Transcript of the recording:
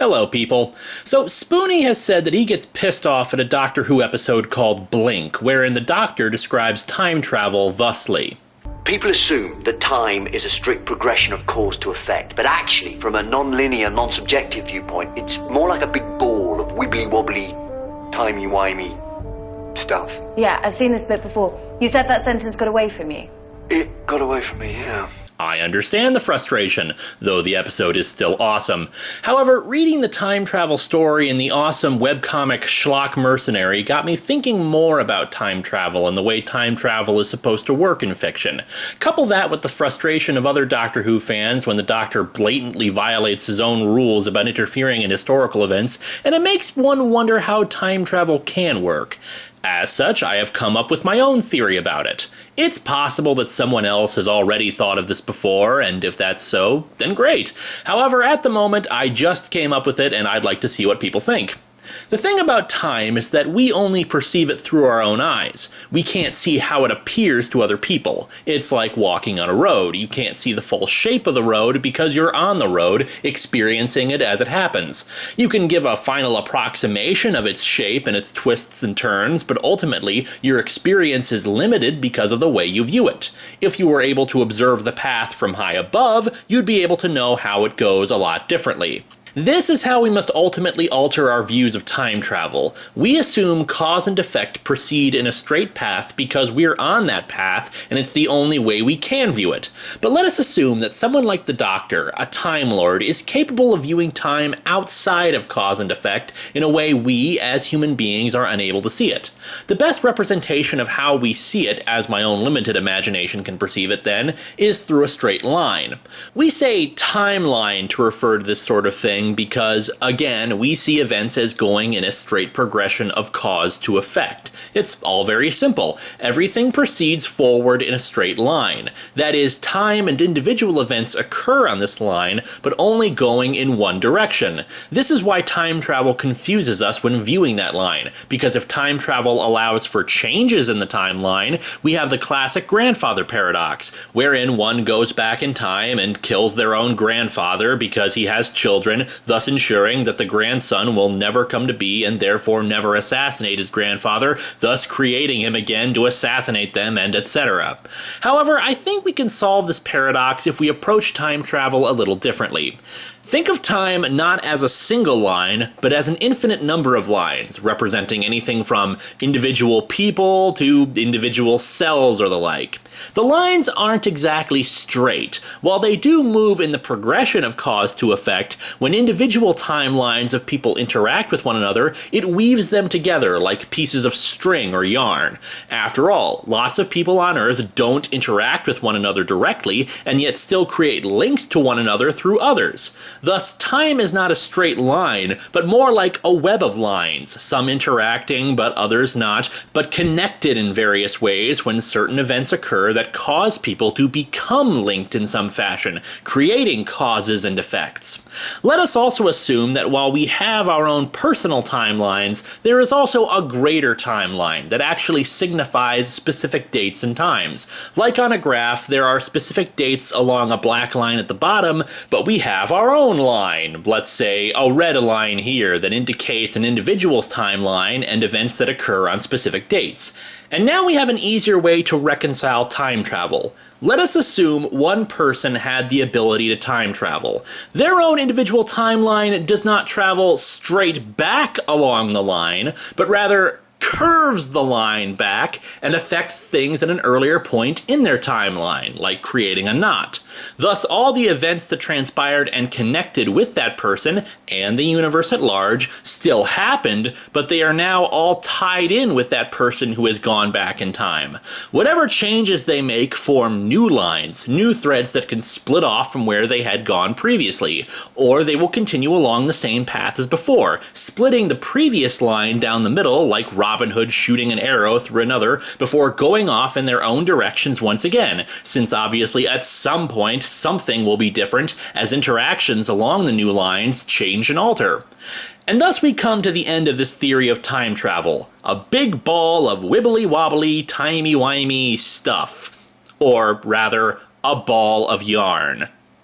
Hello, people. So, Spoonie has said that he gets pissed off at a Doctor Who episode called Blink, wherein the Doctor describes time travel thusly. People assume that time is a strict progression of cause to effect, but actually, from a non-linear, non-subjective viewpoint, it's more like a big ball of wibbly-wobbly, timey-wimey stuff. Yeah, I've seen this bit before. You said that sentence got away from you. It got away from me, yeah. I understand the frustration, though the episode is still awesome. However, reading the time travel story in the awesome webcomic Schlock Mercenary got me thinking more about time travel and the way time travel is supposed to work in fiction. Couple that with the frustration of other Doctor Who fans when the Doctor blatantly violates his own rules about interfering in historical events, and it makes one wonder how time travel can work. As such, I have come up with my own theory about it. It's possible that someone else has already thought of this before, and if that's so, then great. However, at the moment, I just came up with it, and I'd like to see what people think. The thing about time is that we only perceive it through our own eyes. We can't see how it appears to other people. It's like walking on a road. You can't see the full shape of the road because you're on the road, experiencing it as it happens. You can give a final approximation of its shape and its twists and turns, but ultimately, your experience is limited because of the way you view it. If you were able to observe the path from high above, you'd be able to know how it goes a lot differently. This is how we must ultimately alter our views of time travel. We assume cause and effect proceed in a straight path because we're on that path and it's the only way we can view it. But let us assume that someone like the Doctor, a Time Lord, is capable of viewing time outside of cause and effect in a way we, as human beings, are unable to see it. The best representation of how we see it, as my own limited imagination can perceive it then, is through a straight line. We say timeline to refer to this sort of thing because, again, we see events as going in a straight progression of cause to effect. It's all very simple. Everything proceeds forward in a straight line. That is, time and individual events occur on this line, but only going in one direction. This is why time travel confuses us when viewing that line, because if time travel allows for changes in the timeline, we have the classic grandfather paradox, wherein one goes back in time and kills their own grandfather because he has children, thus ensuring that the grandson will never come to be and therefore never assassinate his grandfather, thus creating him again to assassinate them, and etc. However, I think we can solve this paradox if we approach time travel a little differently. Think of time not as a single line, but as an infinite number of lines, representing anything from individual people to individual cells or the like. The lines aren't exactly straight. While they do move in the progression of cause to effect, when individual timelines of people interact with one another, it weaves them together like pieces of string or yarn. After all, lots of people on Earth don't interact with one another directly, and yet still create links to one another through others. Thus, time is not a straight line, but more like a web of lines, some interacting but others not, but connected in various ways when certain events occur that cause people to become linked in some fashion, creating causes and effects. Let us also assume that while we have our own personal timelines, there is also a greater timeline that actually signifies specific dates and times. Like on a graph, there are specific dates along a black line at the bottom, but we have our own line, let's say a red line here, that indicates an individual's timeline and events that occur on specific dates. And now we have an easier way to reconcile time travel. Let us assume one person had the ability to time travel. Their own individual timeline does not travel straight back along the line, but rather curves the line back and affects things at an earlier point in their timeline, like creating a knot. Thus, all the events that transpired and connected with that person and the universe at large still happened, but they are now all tied in with that person who has gone back in time. Whatever changes they make form new lines, new threads that can split off from where they had gone previously, or they will continue along the same path as before, splitting the previous line down the middle like Robin Hood shooting an arrow through another before going off in their own directions once again, since obviously at some point something will be different as interactions along the new lines change and alter. And thus we come to the end of this theory of time travel, a big ball of wibbly-wobbly, timey-wimey stuff. Or rather, a ball of yarn.